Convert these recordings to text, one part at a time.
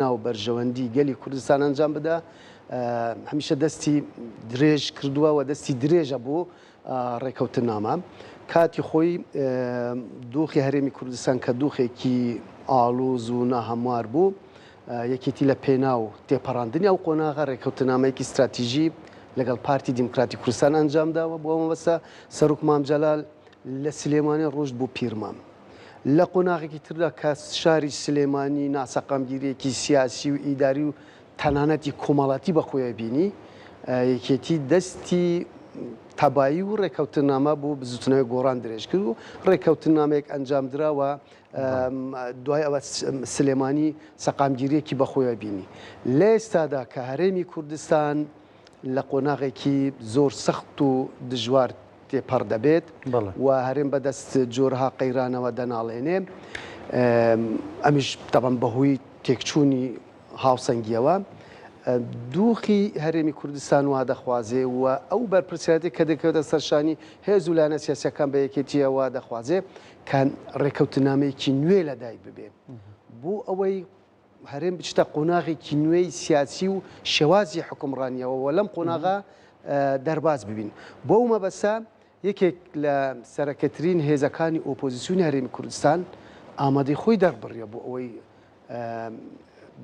ناو بەرژەوەندی گەلی کوردستان ئەنجام بدە هەمیشە دەستی درێژ کردووە و دەستی درێژە بۆ ڕێکەوتنامە کاتی خۆی دۆخی هەرێمی کوردستان کە دۆخێکی ئاڵۆز و ناهەموار بوو یەکێتی لە پێناو تێپەڕاندنی ئەو قۆناغا ڕێکەوتنامەیەکی استراتیژی لەگەڵ پارتی دیموکراتی کوردستان ئەنجامداوە بۆ ئەمە بەسە سەرۆک مام جەلال لە سلێمانی ڕۆژ بۆ پیرمام لە قۆناغێکی تردا کە شاری سلێمانی ناسەقامگیریەکی سیاسی و ئیداری و تەنانەتی کۆمەڵاتی بە خۆیە بینی یەکێتی دەستی تەبایی و ڕێکەوتنامە بۆ بزوتنەوەی گۆڕان درێژ کرد و ڕێکەوتنامەیەک ئەنجام درراوە دوای ئەوە سلێمانی سەقامگیریەکی بە خۆیە بینی لە ئێستادا کە هەرێمی کوردستان لە قۆناغێکی زۆر سەخت و دژوار تێپەڕ دەبێت و هەرێم بەدەست جۆرها قەیرانەوە دەناڵێنێ ئەمیش تەبەن بەهۆی تێکچوونی هاوسەنگیەوە دۆخی هەرێمی کوردستان وا دەخوازێ و ئەو بەرپرسیاتی کە دەکەوێتە سەرشانی هێز و لایەنە سیاسیەکان بە یەکێتیە وا دەخوازێ کە ڕێکەوتنامەیەکی نوێ لەدایک ببێ بۆ ئەوەی هەرێم بچتە قۆناغێکی نوێی سیاسی و شێوازی حکومڕانیەوە و لەم قۆناغا دەرباز ببین بۆ ئەو مەبەستە یەکێک لە سەرەکەترین هێزەکانی ئۆپۆزیسیۆنی هەرێمی کوردستان ئامادەی خۆی دەربڕیە بۆ ئەوەی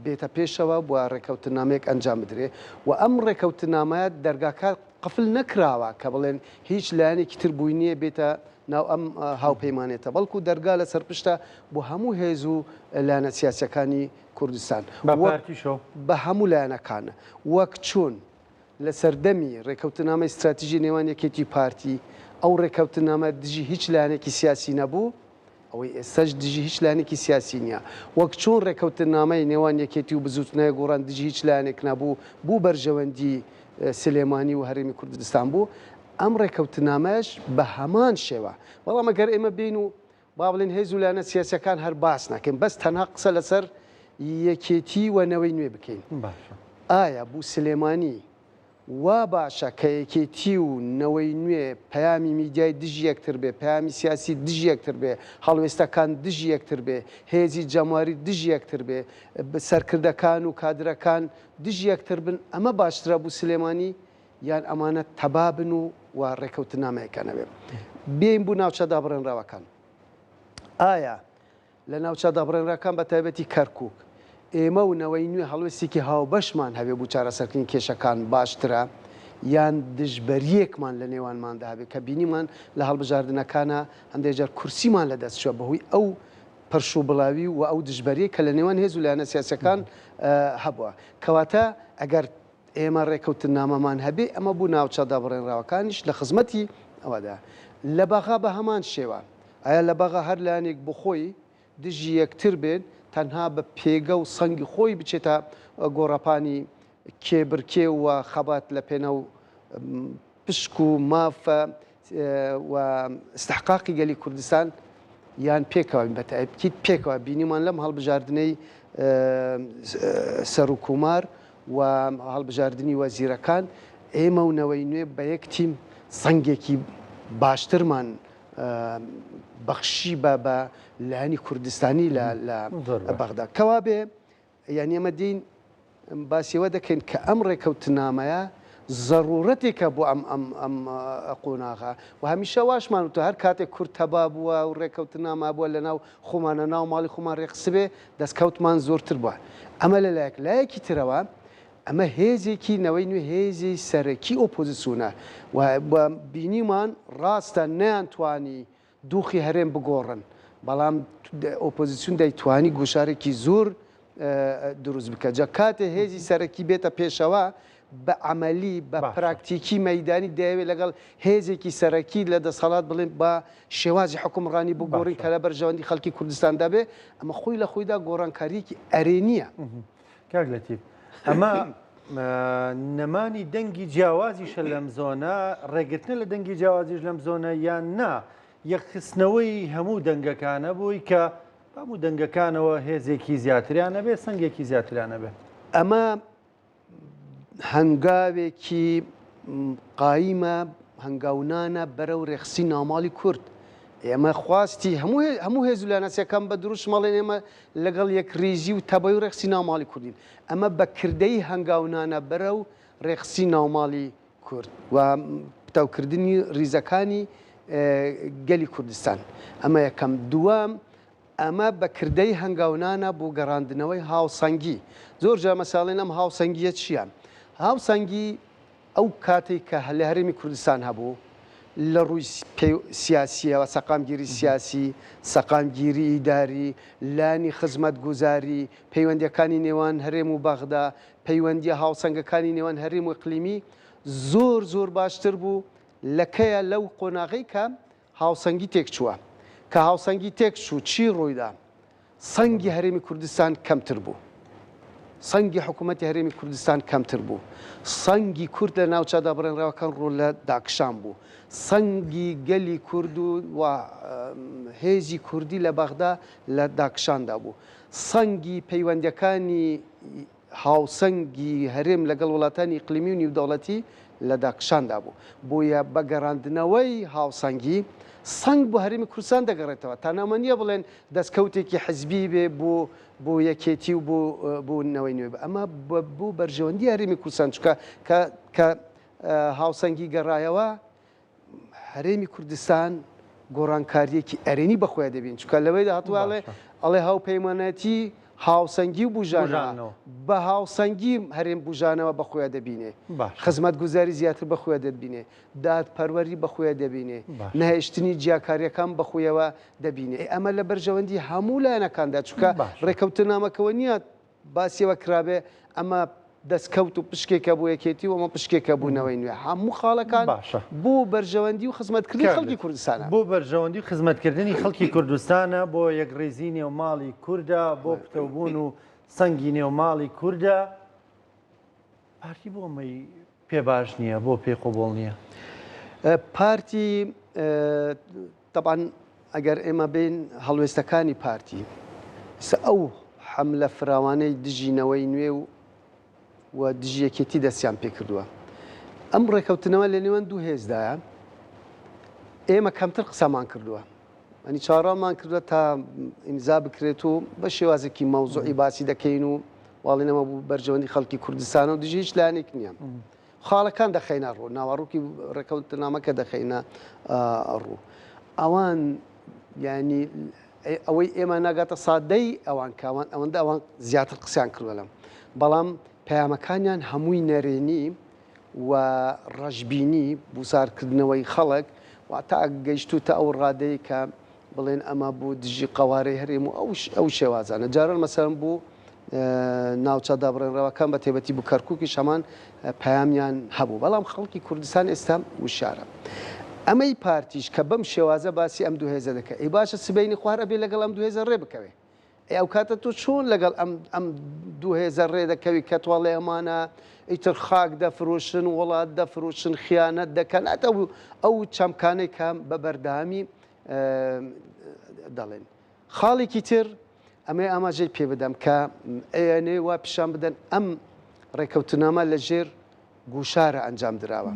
بێتە پێشەوە بۆ ڕێکەوتنامەیەک ئەنجام بدرێ و ئەم ڕێکەوتنامەیە دەرگاکە قفل نەکراوە کە بڵێن هیچ لایەنێکی تر بووی نییە بێتە ناو ئەم هاوپەیمانێتە بەڵکو دەرگا لە سەرپشتە بۆ هەموو هێز و لایەنە سیاسەکانی کوردستان بە هەموو لایەنەکانە وەک چۆن لە سەردەمی ڕێکەوتنامە استراتیژی نێوان یەکێتی پارتی ئەو ڕێکەوتنامە دژی هیچ لایەنێکی سیاسی نەبوو ئەوەی ئێستاش دژی هیچ لایەنێکی سیاسی نییە وەک چۆن ڕێکەوتنامەی نێوان یەکێتی و بزوتنەوەی گۆڕان دژی هیچ لایەنێک نەبوو بوو بەرژەوەندی سلێمانی و هەرێمی کوردستان بوو ئەم ڕێکەوتنامەش بە هەمان شێوە بەڵام ئەگەر ئێمە بین و با بڵێن هێز و لایەنە سیاسەکان هەر باس ناکەین بەس تەنها قسە لەسەر یەکێتی و نەوەی نوێ بکەین ئایا بوو سلێمانی وا باشە کە یەکێتی و نەوەی نوێ پەیامی میدیای دژی یەکتر بێ پەیامی سیاسی دژی یەکتر بێ هەڵوێستەکان دژی یەکتر بێ هێزی جەمواری دژی یەکتر بێ سەرکردەکان و کادرەکان دژی یەکتر بن ئەمە باشترە بوو سلێمانی یان ئەمانە تەبا بن و ڕێکەوتنامەیەکەنەوێ بێین بوو ناوچە دابڕێنراوەکان ئایا لە ناوچە دابڕێنراکان بە تایبەتی کەرکووک ئێمە و نەوەی نوێ هەڵوێستێکی هاوبەشمان هەبێ بوو چارەسەرکردنی کێشەکان باشترە یان دژبەریەکمان لە نێوانماندا هەبێت کە بینیمان لە هەڵبژاردنەکانە هەندێک جار کورسیمان لە دەستچوە بەهۆی ئەو پەرشوبڵاوی و ئەو دژبەریە کە لە نێوان هێز و لایەنە سیاسەکان هەبووە کەواتە ئەگەر ئێمە ڕێکەوتنامەمان هەبێ ئەمە بوو ناوچە دابڕێنراوەکانیش لە خزمەتی ئەوەدا لە بەغا بە هەمان شێوە ئایا لە بەغا هەر لایەنێک بخۆی دژی یەکتر بێت تەنها بە پێگە و سەنگی خۆی بچێتە گۆڕەپانی کێبرکێ و خەبات لە پێنە و پشک و مافە و استحقاقی گەلی کوردستان یان پێکەوە بەتایبەتی پێکەوە بینیمان لەم هەڵبژاردنەی سەر و کومار و هەڵبژاردننی وەزیرەکان ئێمە و نەوەی نوێ بە یەک تیم سەنگێکی باشترمان بەخشی بە لایەنی کوردستانی لە بەغدا کەوا بێ یان ئێمە دین باسیەوە دەکەین کە ئەم ڕێکەوتنامەیە ضرورەتێکە بۆ ئەم قۆناغا و هەمیشە واشمان وتە هەر کاتێک کورد تەبا بووە و ڕێکەوتنامە بووە لە ناو خۆمانە ناو ماڵی خۆمان ڕێقسبێ دەستکەوتمان زۆرتر بووە ئەمە لەلایەکی ترەوە ئەمە هێزێکی نەوەی نوێ هێزی سەرەکی ئۆپۆزیسیۆنە و بینیمان ڕاستە نەیانتوانی دۆخی هەرێم بگۆڕن بەڵام ئۆپۆزیسیۆن دەیتوانی گوشارێکی زۆر دروست بکە جا کاتێ هێزی سەرەکی بێتە پێشەوە بە عملی بە پراکتیکی مەیدانی دەیەوێت لەگەڵ هێزێکی سەرەکی لە دەسەڵات بڵێن بە شێوازی حکومڕانی بگۆڕین کە لە بەرژەوەندی خەڵکی کوردستاندا بێ ئەمە خۆی لە خۆیدا گۆڕانکاریەکی ئەرێنیە کاک لەتیف ئەمە نەمانی دەنگی جیاوازیشە لەم زۆنە ڕێگرتنە لە دەنگی جیاوازیش لەم زۆنە یان نا یەکخستنەوەی هەموو دەنگەکانە بووی کە هەموو دەنگەکانەوە هێزێکی زیاتریانە بێ سنگێکی زیاتریانە بێ ئەمە هەنگاوێکی قایمە هەنگاونانە بەرەو ڕێخسی ناوماڵی کورد ئێمە خواستی هەموو هێزولانەسیەکان بە دروشمەڵێن ئێمە لەگەڵ یەک ریزی و تەبەی و ڕێخسی ناوماڵی کوردین ئەمە بە کردەی هەنگاونانە بەرە و ڕێخسی ناوماڵی کورد و پتەوکردنی ریزەکانی گەلی کوردستان ئەمە یەکەم دووەم ئەمە بە کردەی هەنگاونانە بۆ گەڕاندنەوەی هاوسەنگی زۆر جا مەساڵێن ئەم هاوسەنگیە چییە؟ هاوسەنگی ئەو کاتێک کە لە هەرێمی کوردستان هەبوو لە ڕووی سیاسیەوە سەقامگیری سیاسی سەقامگیری ئیداری لانی خزمەت گوزاری پەیوەندیەکانی نێوان هەرێم و بەغدا پەیوەندی هاوسەنگەکانی نێوان هەرێم و ئیقلیمی زۆر باشتر بوو لەکەیە لەو قۆناغی کە هاوسەنگی تێکچووە کە هاوسەنگی تێکچوو چی ڕوویدا سەنگی هەرێمی کوردستان کەمتر بوو سەنگی حکوومەتی هەرێمی کوردستان کەمتر بوو سەنگی کورد لە ناوچەدا بڕێنراوەکان ڕوو لە داکشان بوو سەنگی گەلی کورد و هێزی کوردی لە بەغدا لە داکشاندا بوو سەنگی پەیوەندیەکانی هاوسەنگی هەرێم لەگەڵ وڵاتانی ئیقلیمی و نێودەوڵەتی لە داکشاندا بوو بۆیە بەگەڕاندنەوەی هاوسەنگی سەنگ بۆ هەرێمی کوردستان دەگەڕێتەوە تا نامەنیە بڵێن دەستکەوتێکی حزبی بێ بۆ یەکێتی و بۆ نەوەی نوێ ئەمە بۆ بەرژەوەندی هەرێمی کوردستان چکە کە هاوسەنگی گەڕایەوە هەرێمی کوردستان گۆڕانکاریەکی ئەرێنی بەخۆیان دەبین چکە لەوەیدا هاتوواڵێ ئەڵێ هاوپەیمانەتی هاوسەنگی و بژانەوە بە هاوسەنگی هەرێم بژانەوە بەخۆیان دەبینێ خزمەت گوزاری زیاتر بەخۆیان دەبینێ دادپەروەری بەخۆیان دەبینێ نەهێشتنی جیاکاریەکان بەخۆیەوە دەبینێ ئەمە لە بەرژەوەندی هەموو لایەنەکاندا چکە ڕێکەوتنامەکەەوە نییە باسیەوە کرابێ ئەمە دەستکەوت و پشکێکە بۆ یەکێتی و ئەمە پشکێکە بوونەوەی نوێ هەموو خاڵەکان بۆ بەرژەوەندی و خزمەتکردنی خەڵکی کوردستانە بۆ بەرژەوەندی و خزمەتکردنی خەڵکی کوردستانە بۆ یەکڕێزی نێوماڵی کووردە بۆ پتەوبوون و سەنگی نێوماڵی کووردە پارتی بۆ ئەمەی پێ باش نییە بۆ پێ قۆبوڵ نییە پارتی طبعاً ئەگەر ئێمە بین هەڵوێستەکانی پارتی ئەو حەملە فراوانەی دژینەوەی نوێ و دژی یەکێتی دەستیان پێ کردووە ئەم ڕێکەوتنەوە لە نێوان دوو هێزدایە ئێمە کەمتر قسەمان کردووە ئەنی چاڕامان کردووە تا ئیمزا بکرێت و بە شێوازێکی مەوزوعی باسی دەکەین و واڵێنەوە بوو بەرژەوەندی خەڵکی کوردستانە و دژی هیچ لایەنێک نییە خاڵەکان دەخەینە ڕوو ناوەڕووکی ڕێکەوتنامەکە دەخەینە ڕوو ئەوان ینی ئەوەی ئێمە ناگاتە سادەی ئەوان کاوان ئەوەندە ئەوان زیاتر قسەیان کردوە لەم بەڵام پەیامەکانیان هەمووی نەرێنی و ڕەشببینی بوسارکردنەوەی خەڵک تا گەیشتو تا ئەو ڕادەیە کە بڵێن ئەمە بوو دژی قەوارەی هەرێم و ئەو شێوازانە جاران مەسەرم بوو ناوچە دابڕێنراوەکان بە تێبەتی بوو کەرکووکی شەمان پەیامیان هەبوو بەڵام خەڵکی کوردستان ئێستا وشارە ئەمەی پارتیش کە بەم شێوازە باسی ئەم دوو هێزە دەکە ئەی باشە سبەینی خوارە بێ لەگەڵ ئەم دوو هێزە ڕێ بکەوێ ئەو کاتە تۆ چۆن لەگەڵ ئەم دوو هێزە ڕێ دەکەوی کە توڵێ ئەمانە ئیتر خاک دەفرۆشن وڵات دەفرۆشن خیانەت دەکەن ئەو چەمکانەی کە بە بەردامی دەڵێن خاڵێکی تر ئەمێ ئاماژەی پێ بدەم کە ئەیانێ وا پیشان بدەن ئەم ڕێکەوتنامە لە ژێر گوشارە ئەنجام درراوە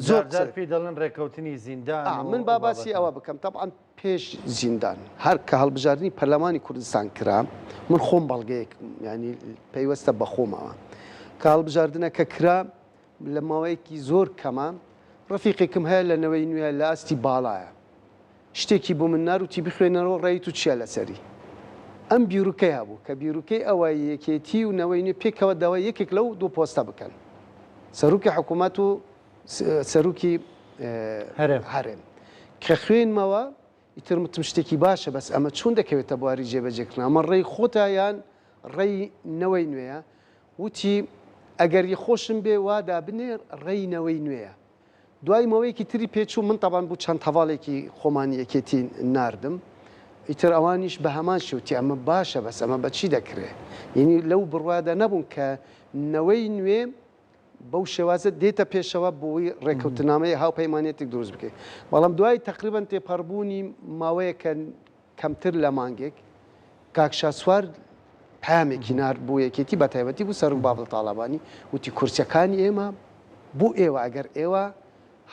زۆر پێی دەڵێن ڕێکەوتنی زیندان من باباسی ئەوە بکەم تەبعاً پێش زیندان هەر کە هەڵبژاردننی پەرلەمانی کوردستان کرا من خۆم بەڵگەیەک ینی پەیوەستە بە خۆمەوە کە هەڵبژاردنەکە کرا لە ماوەیەکی زۆر کەمە ڕەفیقێکم هەیە لە نەوەی نوێ لە ئاستی باڵایە شتێکی بۆ من ناروتی بخوێنەوە ڕێیت و چیە لەسەری ئەم بیرروکەی هەبوو کە بیرروکەی ئەوە یەکێتی و نەوەی نوێ پێکەوە داوای یەکێک لەو دوو پۆستە بکەن سەرروکی حکوومەت و سەرروکی هەرێم کە خوێنمەوە ئیترمتم شتێکی باشە بەس ئەمە چۆن دەکەوێتە بواری جێبەجێکردن ئەمە ڕێی خۆتە یان ڕێی نەوەی نوێیە وتی ئەگەر خۆشم بێ وادا بنێ ڕێینەوەی نوێیە دوای مەوەیەکی تری پێچوو من تەبان بوو چەند هەواڵێکی خۆمانی یەکێتی ناردم ئیتر ئەوانیش بە هەمان شوتی ئەمە باشە بەس ئەمە بەچی دەکرێت یعنی لەو بڕوادا نەبوون کە نەوەی نوێ بەو شێوازە دێتە پێشەوە بۆی ڕێکەوتنامەیە هاوپەیمانێتێک دروست بکەیت بەڵام دوای تقریبان تێپەڕبوونی ماوەیەکە کەمتر لە مانگێک کاکشا سوار پامێکی نار بۆ یەکێتی بە تایبەتی بوو سەر و بابڵ تاالبانی وتی کورسەکانی ئێمە بۆ ئێوە ئەگەر ئێوە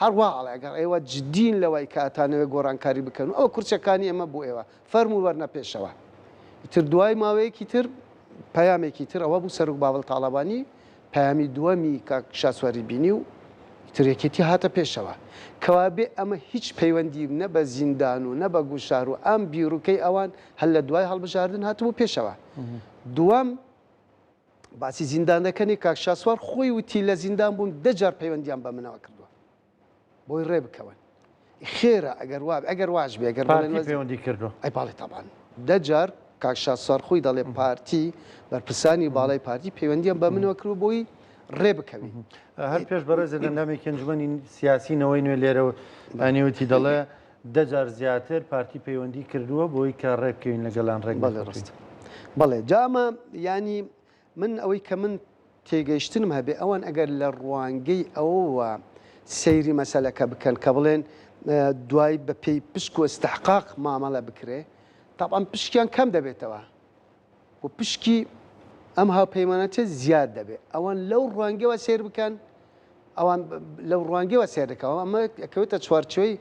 هەروە ئەڵێگەر ئێوە جدین لەوەی کاتانەوە گۆڕانکاری بکەن ئەو کورچەکانی ئەمە بۆ ئێوە فەرمو وەرنە پێشەوە تر دوای ماوەیەکی تر پەیامێکی تر ئەوە بوو سەرک باوەڵ تاڵەبانی پەیامی دووەمی کاک شاسواری بینی و ترێکێتی هاتە پێشەوە کەوابێ ئەمە هیچ پەیوەندی نە بە زیندان و نە بە گوشار و ئەم بیرروکەی ئەوان هەل لە دوای هەڵبژاردن هاتبوو پێشەوە دووەم باسی زیندانەکەنی کاک شاسوار خۆی وتی لە زیندان بوون دەجار پەیوەندیان بە منەوە کردووە بۆی ڕێ بکەون خێرە ئەگەر واش بێ ئەگەر پەیوەندی کردو ئەی باڵێ تابان دەجار کاک شاسوار خۆی دەڵێ پارتی بەرپرسانی باڵای پارتی پەیوەندیان بە منەوە کرد بۆی ڕێ بکەوی هەر پێش بەڕێزە لەندامی کەنجمەنی سیاسینەوەی نوێ لێرە ئەنیوتی دەڵێ دەجار زیاتر پارتی پەیوەندی کردووە بۆی کە ڕێبکەوین لەگەڵان ڕێک ڕست بەڵێ جامە ینی من ئەوەی کە من تێگەیشتنم هەبێ ئەوان ئەگەر لە ڕوانگەی ئەوەوە سەیری مەسەلەکە بکەن کە بڵێن دوای بە پێی پشک و ئستحقاق مامەڵە بکرێ تاپان پشکیان کەم دەبێتەوە و پشکی ئەم هاوپەیمانەتە زیاد دەبێت ئەوان لەو ڕوانگەوە سێر بکەن ئەوان لەو ڕوانگەوە سێردەکەەوە ئەمە ئەکەوێتە چوارچۆی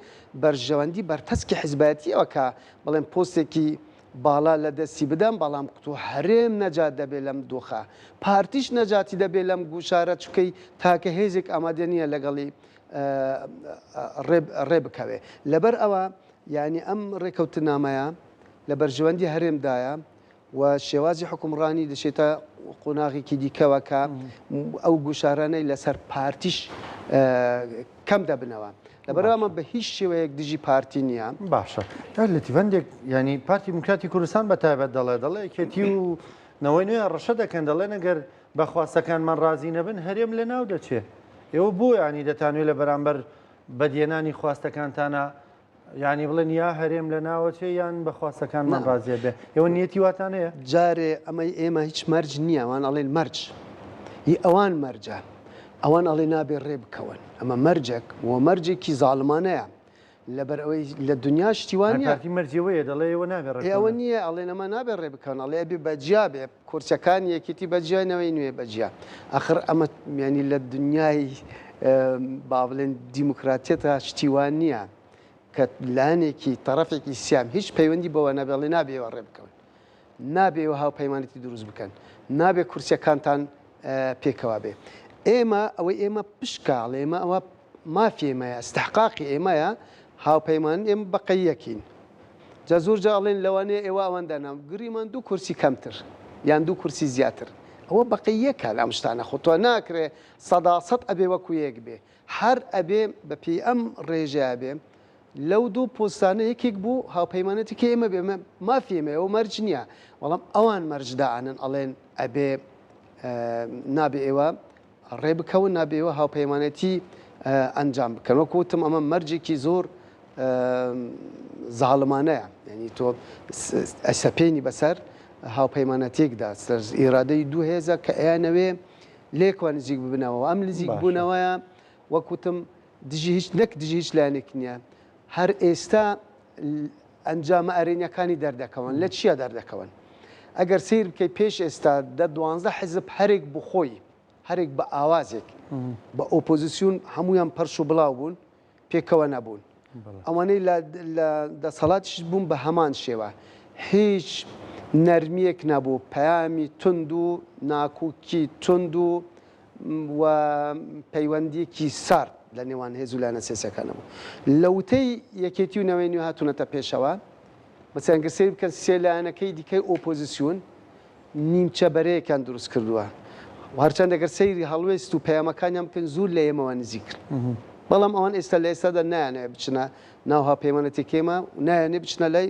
بەرژەوەندی بەرتەسکی حیزبەتیەوە کە بڵێن پۆستێکی باڵا لە دەستی بدەم بەڵام قوتو هەرێم نەجات دەبێت لەم دۆخە پارتیش نەجاتی دەبێت لەم گوشارە چکەی تاکە هێزێک ئامادە نییە لەگەڵی ڕێ بکەوێ لەبەر ئەوە ینی ئەم ڕێکەوتنامەیە لە بەرژەوەندی هەرێمدایە و شێوازی حکومڕانی دەشێتە قۆناغێکی دیکەوە کە ئەو گوشارانەی لەسەر پارتیش کەم دەبنەوە لەبەرەوە بە هیچ شێوەیەک دژی پارتی نییە باشە لە تیڤندێک ینی پارتی دموکراتی کوردستان بە تایبەت دەڵێ کێتی و نەوەی نوێ ڕەشە دەکەن دەڵێن ئەگەر بەخواستەکانمان ڕازی نەبن هەرێم لە ناو دەچێت ئێوە بۆ ینی دەتانوێت لە بەرامبەر بەدیێنانی خواستەکانتانە ینی بڵێن یا هەرێم لە ناوەچێ یان بەخواستەکانمان ڕازیە بێ ئێوە نیەتی واتانەیە جارێ ئەمەی ئێمە هیچ مەرج نییە ئەوان ئەڵێن مەرج هی ئەوان مەرجە ئەوان ئەڵێ نابێ ڕێ بکەون ئەمە مەرجێک و مەرجێکی زاڵمانەیە لەبەر ئەوەی لە دنیا شتیوانە مەرجەوەیە دەڵێ ئێوە نابێت ئەوە نییە ئەڵێن ئەمە نابێت ڕێ بکەن ئەڵێ بێ بەجیا بێ کورچەکان یەکێتی بەجیانەوەی نوێ بەجیا ئەخر ئەمە ینی لە دنیای با بڵێن دیموکراتێتە شتیوان نییە کە لایەنێکی تەرەفێکی سیام هیچ پەیوەندی بەوە نەبێڵێ نابێەوە ڕێ بکەون نابێەوە هاوپەیمانێتی دروست بکەن نابێ کورسەکانتان پێکەوە بێ ئێمە ئەوەی ئێمە پشکاڵ ئێمە ئەوە مافێمەیە استحقاقی ئێمەیە هاوپەیمان ئێمە بەقەیەکین جا زۆر جا ئەڵێن لەوانەیە ئێوە ئەوەندانام گریمان دوو کورسی کەمتر یان دوو کورسی زیاتر ئەوە بەقەیەکە لەم شتانە خۆ تۆ ناکرێ سەداسەد ئەبێ وەکو یەک بێ هەر ئەبێ بەپێی ئەم ڕێژەیە بێ لەو دوو پۆستانە یەکێک بوو هاوپەیمانەتێکی ئێمە بێ مافێمە ئەوە مەرج نییە بەڵام ئەوان مەرجداانن ئەڵێن ئەبێ نابێ ئێوە ڕێ بکەون نابێەوە هاوپەیمانەتی ئەنجام بکەن وەکوتم ئەمە مەرجێکی زۆر زاڵمانەیە ینی تۆ ئەسەپێنی بەسەر هاوپەیمانەتێکدا ئیرادەی دوو هێزە کە ئەیانەوێ لێکوە نزیک ببنەوە ئەم نزیک بوونەوەیە وەکوتم دژی هیچ نەک دژی هیچ لایەنێک نییە هەر ئێستا ئەنجامە ئەرێنیەکانی دەردەکەون لە چیە دەردەکەون ئەگەر سیر بکەی پێش ئێستا دە 12 حزب هەرێک بخۆی هەرێک بە ئاوازێک بە ئۆپۆزیسیون هەمویان پەرش و بڵاو بوون پێکەوە نەبوون ئەوانەی لە دەسەڵاتیش بوون بە هەمان شێوە هیچ نەرمیەک نەبوو پەیامی تند و ناکوکی تند و پەیوەندیەکی سارد لە نێوان هێز و لایەنە سیاسیەکانەوە لەوتەی یەکێتی و نەوەی نوێ هاتوونەتە پێشەوە بەسەنگە سیر بکەن سێ لایەنەکەی دیکەی ئۆپۆزیسیون نیمچە بەرەیەکیان دروست کردووە هەرچەند دەگەر سەیری هەڵوێست و پەیامەکانیان بکەن زوو لە ئێمەوە نزیک کرد بەڵام ئەوان ئێستا لە ئێستادا نایانەیە بچنە ناو هاوپەیمانەتێکێمە و نایانێ بچنە لای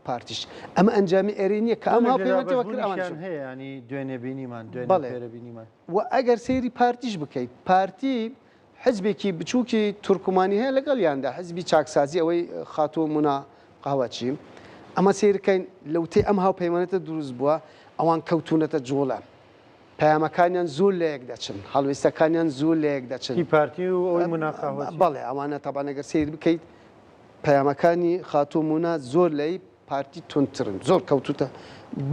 پارتیش ئەمە ئەنجامی ئێرێنیە کە ئەم هاوپەیمانەتەوە کرد ئەوان هەیە ینی دوێنێ بینیمان بینیمان و ئەگەر سەیری پارتیش بکەیت پارتی حزبێکی بچووکی تورکمانی هەیە لەگەڵیاندا حزبی چاکسازی ئەوەی خاتۆ مونا قاوەچی ئەمە سیرکەین لەوتەی ئەم هاوپەیمانەتە دروست بووە ئەوان کەوتونەتە جوڵە پەیامەکانیان زوو لە یەک دەچن هەڵوێستەکانیان زوو لە یەک دەچن پارتی و ئەوەی موناقاوەچی بەڵێ ئەوانە تەبان ئەگەر سیر بکەیت پەیامەکانی خاتۆ مونا زۆر لەی پارتی تونترن زۆر کەوتوتە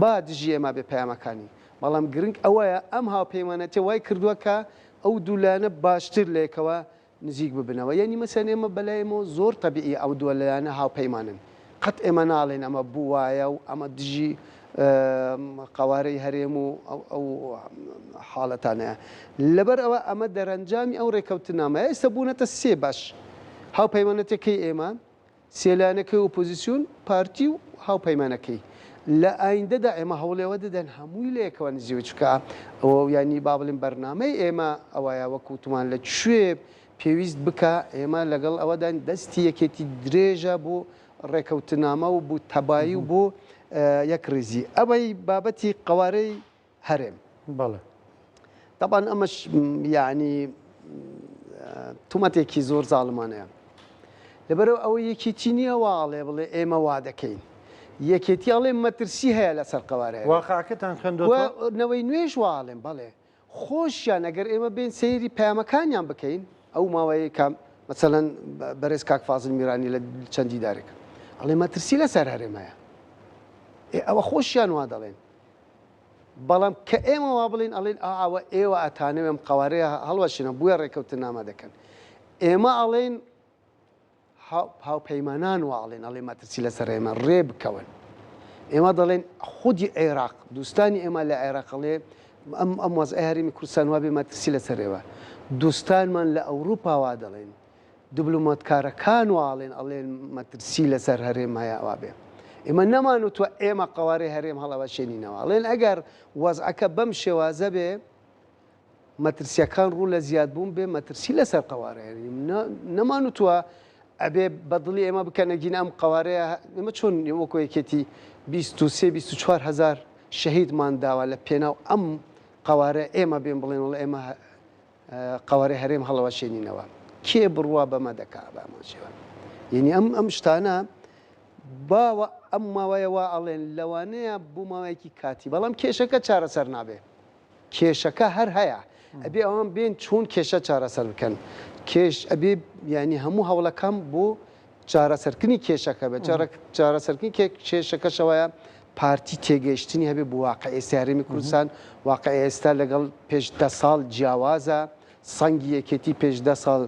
با دژی ئێمە بێ پەیامەکانی بەڵام گرنگ ئەوەیە ئەم هاوپەیمانەتێ وای کردووە کە ئەو دوولانە باشتر لێکەوە نزیک ببنەوە یعنی مەسەن ئێمە بەلایەمەوە زۆر تەبیعی ئەو دووە لایەنە هاوپەیمانن قەت ئێمە ناڵێن ئەمە بوو وایە و ئەمە دژی قوارەی هەرێم و ئەو حاڵەتانەیە لەبەر ئەوە ئەمە دەرەنجامی ئەو ڕێکەوتنامە ئێستا بوونەتە سێ باش هاوپەیمانەتەکەی ئێمە سێلانەکەی ئۆپۆزیسیۆن پارتی و هاوپەیمانەکەی لە ئایندەدا ئێمە هەوڵێەوە دەدەن هەمووی لە یەکەوە نزیوە چکە ئەوە ینی با بڵێن بەرنامەی ئێمە ئەوەیە وەکوتمان لە کوێ پێویست بکە ئێمە لەگەڵ ئەوەدان دەستی یەکێتی درێژە بۆ ڕێکەوتنامە و بوو تەبایی و بۆ یەک ڕێزی ئەوەی بابەتی قوارەی هەرێم بەڵێ طبعاً ئەمەش یعنی تومەتێکی زۆر زاڵمانەیە لەبەرەوە ئەوە یەکێتی نییە واڵێ بڵێ ئێمە وا دەکەین یەکێتی ئەڵێ مەترسی هەیە لەسەر قوارەیە واقعەکەتان خوێندووە نەوەی نوێژ واڵێن بەڵێ خۆشیان ئەگەر ئێمە بین سەیری پەیامەکانیان بکەین ئەو ماوەیە کام مەسەلەن بەڕێز کاک فازڵ میرانی لە چەندی دارێکە ئەڵێ مەترسی لەسەر هەرێمەیە ئەوە خۆشیان وا دەڵێن بەڵام کە ئێمە وا بڵین ئەڵێن ئاوە ئێوە ئەتانەوێم قوارەیە هەڵوەشینە بووە ڕێکەوتنامە دەکەن ئێمە ئەڵێن هاوپەیمانان واڵێن ئەڵێ مەترسی لەسەر ئێمە ڕێ بکەون ئێمە دەڵێن خودی عێراق دوستانی ئێمە لە عێراقڵێ ئەم وەزعی هەرێمی کوردستان وا بێ مەترسی لەسەرێوە دوستانمان لە ئەوروپا وا دەڵێن دیبلۆماتکارەکان واڵێن ئەڵێن مەترسی لەسەر هەرێم هەیە وا بێ ئێمە نەمانوتوە ئێمە قوارەی هەرێم هەڵەوە شێنینەوە ئەڵێن ئەگەر وەزعەکە بەم شێوازە بێ مەترسیەکان ڕوو لە زیاد بوون بێ مەترسی لەسەر قوارە نەمانوتوە ئەبێ بەدڵی ئێمە بکەنەگین ئەم قوارەیە ئێمە چۆن وەکو یەکێتی 23-24 هزار شەهیدمان داوە لە پێناو ئەم قوارە ئێمە بێن بڵێن وڵ ئێمە قوارەی هەرێم هەڵەوە شێنینەوە کێ بڕوا بەمە دەکا باماشێوە یعنی ئەم شتانە باوە ئەم ماوەیەوە ئەڵێن لەوانەیە بوو ماوەیەکی کاتی بەڵام کێشەکە چارەسەر نابێ کێشەکە هەر هەیە ئەبێ ئەوان بێن چۆن کێشە چارەسەر بکەن کێش ئەبێ ینی هەموو هەوڵەکەم بۆ چارەسەرکردنی کێشەکە بە چارەسەرکردنی کێشەکەشەوەیە پارتی تێگەیشتنی هەبێ بۆ واقع ئێستا هەرێمی کوردستان واقع ئێستا لەگەڵ پێش 10 ساڵ جیاوازە سەنگی یەکێتی پێش 10 ساڵ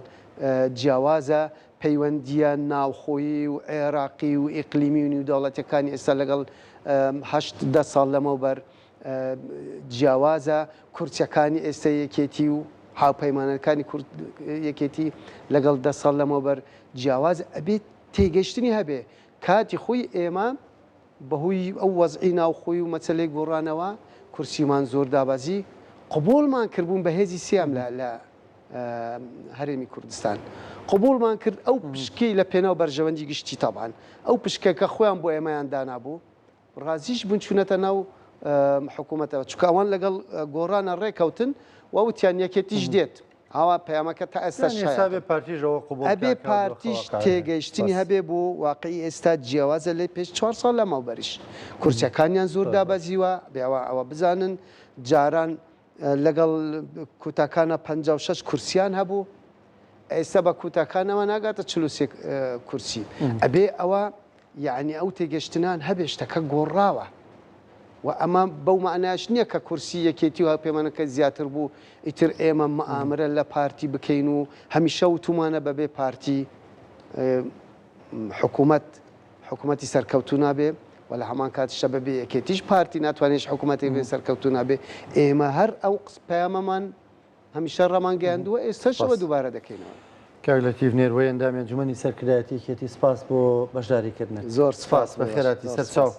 جیاوازە پەیوەندیە ناوخۆیی و عێراقی و ئیقلیمی و نێودەوڵەتیەکانی ئێستا لەگەڵ 8 ساڵ لەمەوبەر جیاوازە کورچەکانی ئێستا یەکێتی و هاوپەیمانەکانی کورد یەکێتی لەگەڵ 10 ساڵ لەمەوبەر جیاواز ئەبێت تێگەشتنی هەبێ کاتی خۆی ئێمە بەهۆی ئەو وەزعی ناوخۆی و مەچەلەی گۆڕانەوە کورسیمان زۆر دابەزی قبولمان کردبوون بە هێزی سیام لە هەرێمی کوردستان قبولمان کرد ئەو پشکی لە پێناو بەرژەوەندی گشتی تابان ئەو پشکەکە خۆیان بۆ ئێمەیان دانابوو ڕازیش بوون چوونەتە ناو حکوومەتەوە چکە ئەوان لەگەڵ گۆڕانە ڕێکەوتن وەوتیان یەکێتیش دێت ئاوا پەیامەکە تا ئێستا ئەبێ پارتیش تێگەیشتنی هەبێ بۆ واقعی ئێستا جیاوازە لێ پێش 4 ساڵ لەمەوبەریش کورچەکانیان زۆر دابەزیوە بێەوە ئەوە بزانن جاران لەگەڵ کوتاکانە 56 کورسیان هەبوو ئێستا بە کوتاکانەوە ناگاتە 43 کورسی ئەبێ ئەوە یعنی ئەو تێگەشتنان هەبێ شتەکە گۆڕاوە و ئەمە بەو معناش نییە کە کورسی یەکێتی و پەیمانەکە زیاتر بوو ئیتر ئێمە مەئامرە لە پارتی بکەین و هەمیشە وتومانە بەبێ پارتی حکوومەتی سەرکەوتو نابێ و لە هەمان کاتیشە بەبێ یەکێتیش پارتی ناتوانێت حکوومەتی بێ سەرکەوتو نابێ ئێمە هەر ئەو پەیامەمان هەمیشە ڕەمان گەیاندووە ئێستاشەوە دووبارە دەکەینەوە کاک لەتیف نێروەی ئەندامی ئەنجومەنی سەرکردایەتی یەکێتی سپاس بۆ بەشداریکردن زۆر سپاس بە خێراتی سەرچاو